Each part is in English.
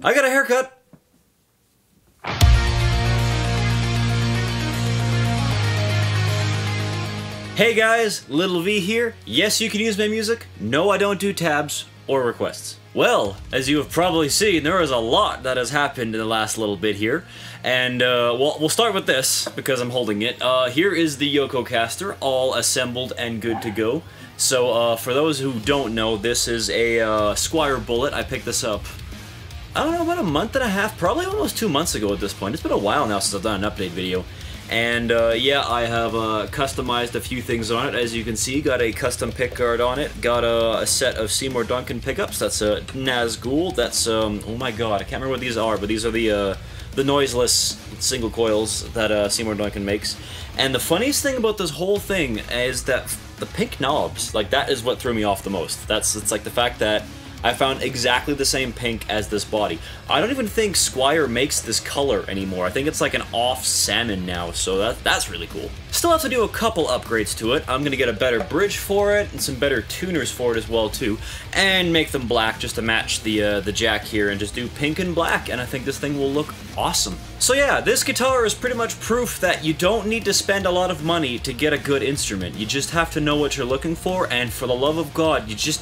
I got a haircut! Hey guys, Little V here. Yes, you can use my music. No, I don't do tabs or requests. Well, as you have probably seen, there is a lot that has happened in the last little bit here. And, well, we'll start with this, because I'm holding it. Here is the YOKO caster, all assembled and good to go. So, for those who don't know, this is a Squire Bullet. I picked this up, I don't know, about a month and a half, probably almost 2 months ago at this point. It's been a while now since I've done an update video. And, yeah, I have customized a few things on it. As you can see, got a custom pickguard on it. Got a set of Seymour Duncan pickups. That's a Nazgul. That's, oh my god, I can't remember what these are, but these are the noiseless single coils that Seymour Duncan makes. And the funniest thing about this whole thing is that the pink knobs, like, that is what threw me off the most. It's like the fact that I found exactly the same pink as this body. I don't even think Squire makes this color anymore. I think it's like an off salmon now, so that's really cool. Still have to do a couple upgrades to it. I'm gonna get a better bridge for it, and some better tuners for it as well too, and make them black just to match the jack here, and just do pink and black, and I think this thing will look awesome. So yeah, this guitar is pretty much proof that you don't need to spend a lot of money to get a good instrument. You just have to know what you're looking for, and for the love of God, you just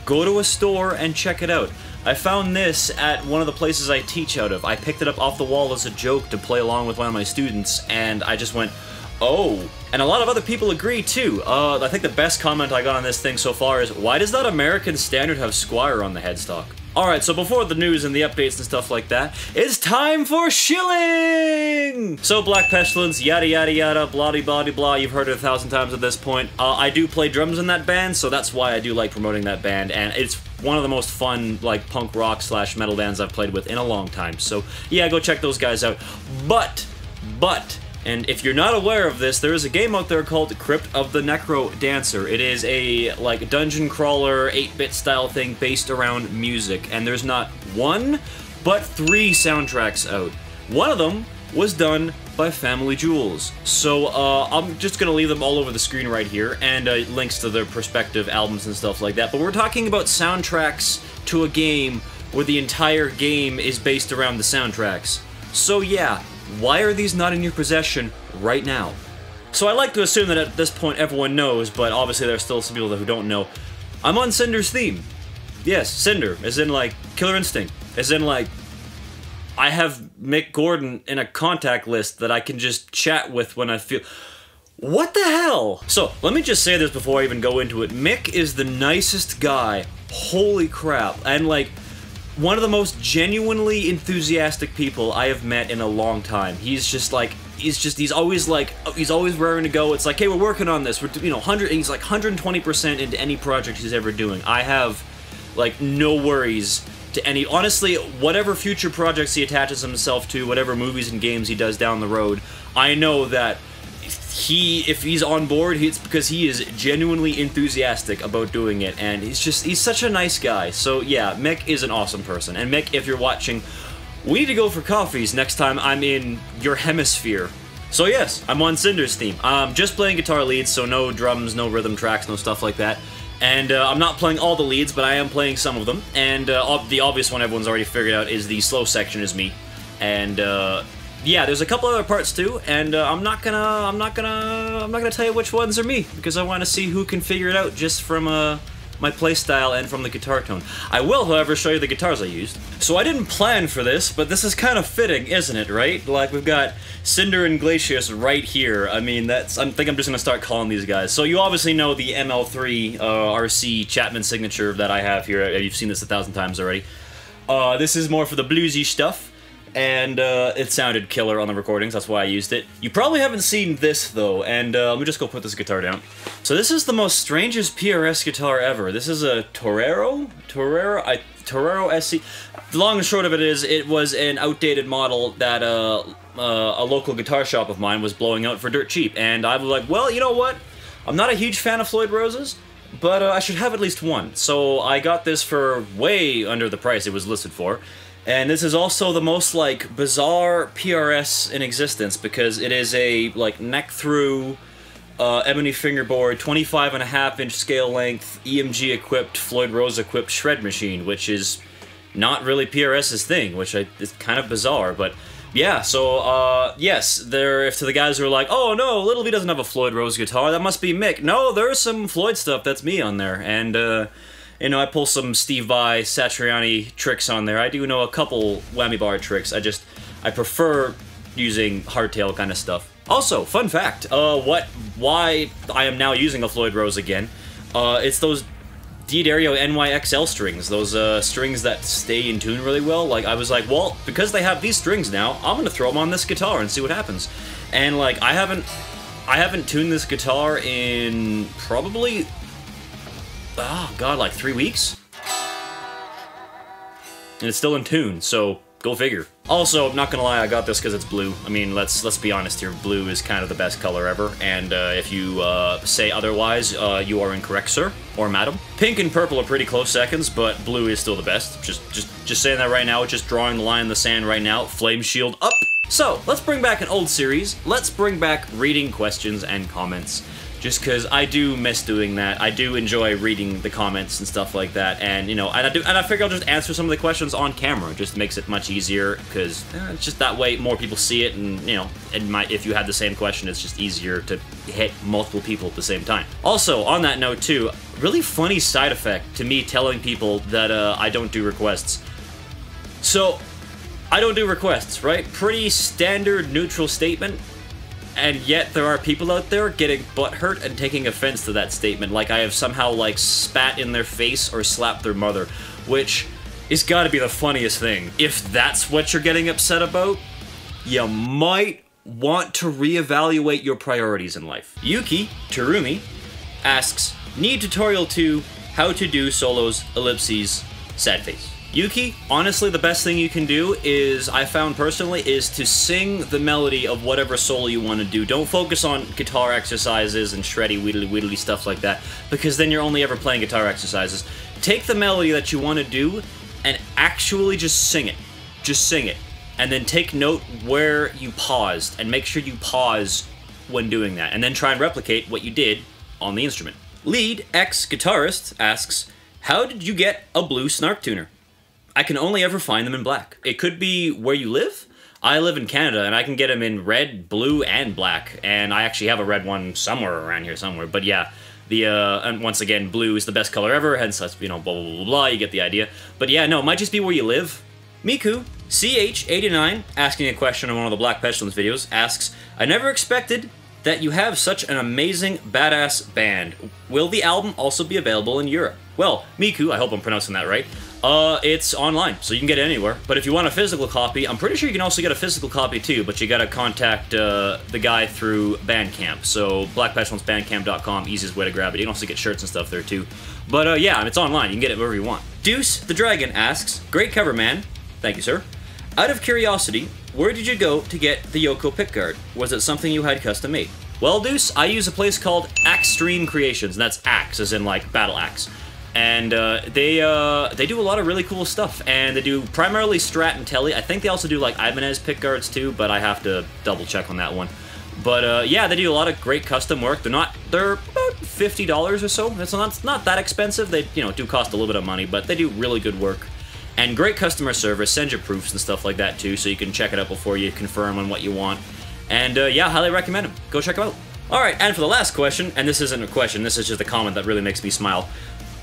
go to a store and check it out. I found this at one of the places I teach out of. I picked it up off the wall as a joke to play along with one of my students, and I just went, oh. And a lot of other people agree too. I think the best comment I got on this thing so far is, why does that American Standard have Squire on the headstock? Alright, so before the news and the updates and stuff like that, it's time for Shilling! So Black Pestilence, yada yada yada, blah blah blah, you've heard it 1,000 times at this point. I do play drums in that band, so that's why I do like promoting that band, and it's one of the most fun, like, punk rock slash metal bands I've played with in a long time, so yeah, go check those guys out. But, and if you're not aware of this, there is a game out there called Crypt of the Necro Dancer. It is a, like, dungeon crawler, 8-bit style thing based around music, and there's not one, but 3 soundtracks out. One of them was done by Family Jewels. So, I'm just gonna leave them all over the screen right here, and links to their respective albums and stuff like that, but we're talking about soundtracks to a game where the entire game is based around the soundtracks. So yeah, why are these not in your possession right now? So I like to assume that at this point everyone knows, but obviously there are still some people who don't know. I'm on CINDER's theme. Yes, CINDER, as in like Killer Instinct, as in like I have Mick Gordon in a contact list that I can just chat with when I feel... What the hell? So, let me just say this before I even go into it. Mick is the nicest guy. Holy crap. And like, one of the most genuinely enthusiastic people I have met in a long time. He's just like, he's always like, he's always raring to go. It's like, hey, we're working on this. We're, you know, he's like 120% into any project he's ever doing. I have, like, no worries to any, honestly, whatever future projects he attaches himself to, whatever movies and games he does down the road, I know that if he's on board, it's because he is genuinely enthusiastic about doing it, and he's such a nice guy. So yeah, Mick is an awesome person, and Mick, if you're watching, we need to go for coffees next time I'm in your hemisphere. So yes, I'm on CINDER's theme. Just playing guitar leads, so no drums, no rhythm tracks, no stuff like that. And I'm not playing all the leads, but I am playing some of them. And the obvious one everyone's already figured out is the slow section is me. And yeah, there's a couple other parts too, and I'm not gonna tell you which ones are me, because I want to see who can figure it out just from my playstyle and from the guitar tone. I will, however, show you the guitars I used. So I didn't plan for this, but this is kind of fitting, isn't it, right? Like, we've got Cinder and Glacius right here. I mean, I think I'm just gonna start calling these guys. So you obviously know the ML3 RC Chapman signature that I have here. You've seen this 1,000 times already. This is more for the bluesy stuff. And it sounded killer on the recordings, that's why I used it. You probably haven't seen this, though, and let me just go put this guitar down. So this is the most strangest PRS guitar ever. This is a Torero SC. The long and short of it is, it was an outdated model that a local guitar shop of mine was blowing out for dirt cheap, and I was like, well, you know what? I'm not a huge fan of Floyd Roses, but I should have at least one. So I got this for way under the price it was listed for. And this is also the most, like, bizarre PRS in existence, because it is a, like, neck-through, ebony fingerboard, 25.5-inch scale length, EMG-equipped, Floyd Rose-equipped shred machine, which is not really PRS's thing, which is kind of bizarre, but yeah, so, yes, if to the guys who are like, oh no, Little V doesn't have a Floyd Rose guitar, that must be Mick. No, there's some Floyd stuff, that's me on there, and, you know, I pull some Steve Vai, Satriani tricks on there. I do know a couple whammy bar tricks, I prefer using hardtail kind of stuff. Also, fun fact, why I am now using a Floyd Rose again, it's those D'Addario NYXL strings, those strings that stay in tune really well. Like, I was like, well, because they have these strings now, I'm gonna throw them on this guitar and see what happens. And like, I haven't tuned this guitar in probably, oh god, like 3 weeks? And it's still in tune, so go figure. Also, I'm not gonna lie, I got this because it's blue. I mean, let's be honest here, blue is kind of the best color ever, and if you say otherwise, you are incorrect, sir, or madam. Pink and purple are pretty close seconds, but blue is still the best. Just saying that right now, just drawing the line in the sand right now, flame shield up! So, let's bring back an old series, let's bring back reading questions and comments. Just because I do miss doing that. I do enjoy reading the comments and stuff like that, and you know, and I figure I'll just answer some of the questions on camera. It just makes it much easier because it's just that way more people see it, and you know, if you had the same question, it's just easier to hit multiple people at the same time. Also, on that note too, really funny side effect to me telling people that I don't do requests. So, I don't do requests, right? Pretty standard neutral statement. And yet, there are people out there getting butthurt and taking offense to that statement, like I have somehow, like, spat in their face or slapped their mother, which is gotta be the funniest thing. If that's what you're getting upset about, you might want to reevaluate your priorities in life. Yuki Terumi asks, need tutorial to how to do solos, ellipses, sad face. Yuki, honestly, the best thing you can do is, I found personally, is to sing the melody of whatever solo you want to do. Don't focus on guitar exercises and shreddy, wheedly stuff like that, because then you're only ever playing guitar exercises. Take the melody that you want to do and actually just sing it. Just sing it. And then take note where you paused, and make sure you pause when doing that, and then try and replicate what you did on the instrument. Lead ex-guitarist asks, how did you get a blue snark tuner? I can only ever find them in black. It could be where you live. I live in Canada, and I can get them in red, blue, and black, and I actually have a red one somewhere around here somewhere, but yeah, and once again, blue is the best color ever, hence that's, you know, blah, blah, blah, blah, you get the idea. But yeah, no, it might just be where you live. Miku, CH89, asking a question on one of the Black Petulance videos, asks, I never expected that you have such an amazing, badass band. Will the album also be available in Europe? Well, Miku, I hope I'm pronouncing that right, it's online, so you can get it anywhere. But if you want a physical copy, I'm pretty sure you can also get a physical copy too, but you gotta contact the guy through Bandcamp. So, blackpetulanceBandcamp.com, easiest way to grab it. You can also get shirts and stuff there too. But yeah, it's online, you can get it wherever you want. Deuce the Dragon asks, great cover, man. Thank you, sir. Out of curiosity, where did you go to get the YOKO pickguard? Was it something you had custom made? Well, Deuce, I use a place called Axtreme Creations, and that's axe, as in like battle axe. And they do a lot of really cool stuff, and they do primarily Strat and Telly. I think they also do like Ibanez pickguards too, but I have to double check on that one. But yeah, they do a lot of great custom work. They're about $50 or so. It's not that expensive. They, you know, do cost a little bit of money, but they do really good work. And great customer service, send you proofs and stuff like that too, so you can check it out before you confirm on what you want. And yeah, highly recommend them. Go check them out. Alright, and for the last question, and this isn't a question, this is just a comment that really makes me smile.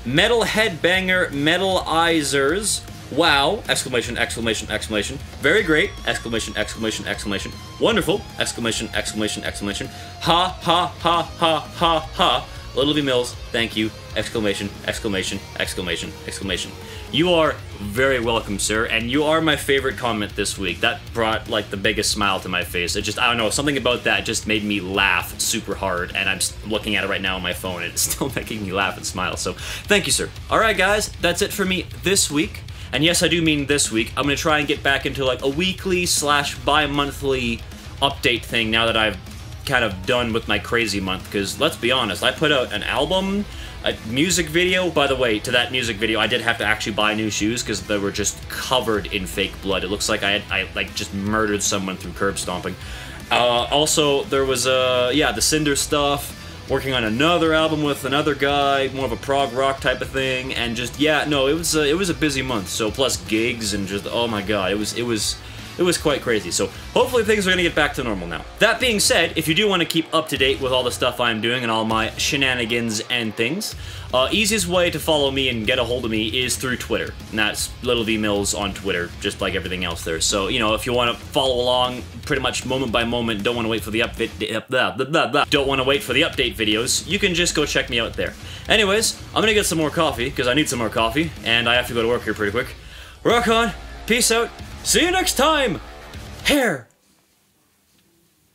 Metal Headbanger Metalizers. Wow! Exclamation, exclamation, exclamation. Very great! Exclamation, exclamation, exclamation. Wonderful! Exclamation, exclamation, exclamation. Ha, ha, ha, ha, ha, ha. LittleVMills, thank you! Exclamation, exclamation, exclamation, exclamation. You are very welcome, sir, and you are my favorite comment this week. That brought, like, the biggest smile to my face. It just, I don't know, something about that just made me laugh super hard, and I'm looking at it right now on my phone, and it's still making me laugh and smile, so thank you, sir. Alright, guys, that's it for me this week. And yes, I do mean this week. I'm gonna try and get back into, like, a weekly / bi-monthly update thing now that I've kind of done with my crazy month, because let's be honest, I put out an album, a music video. By the way, to that music video, I did have to actually buy new shoes because they were just covered in fake blood. It looks like I like just murdered someone through curb stomping. Also, there was yeah, the CINDER stuff. working on another album with another guy, more of a prog rock type of thing, and just, yeah, no, it was a busy month. So plus gigs and just, oh my god, it was quite crazy. So hopefully things are going to get back to normal now. That being said, if you do want to keep up to date with all the stuff I'm doing and all my shenanigans and things, easiest way to follow me and get a hold of me is through Twitter. And that's LittleVMills on Twitter, just like everything else there. So, you know, if you want to follow along pretty much moment by moment, don't want to wait for the don't want to wait for the update videos, you can just go check me out there. Anyways, I'm gonna get some more coffee, because I need some more coffee, and I have to go to work here pretty quick. Rock on, peace out, see you next time! Hair!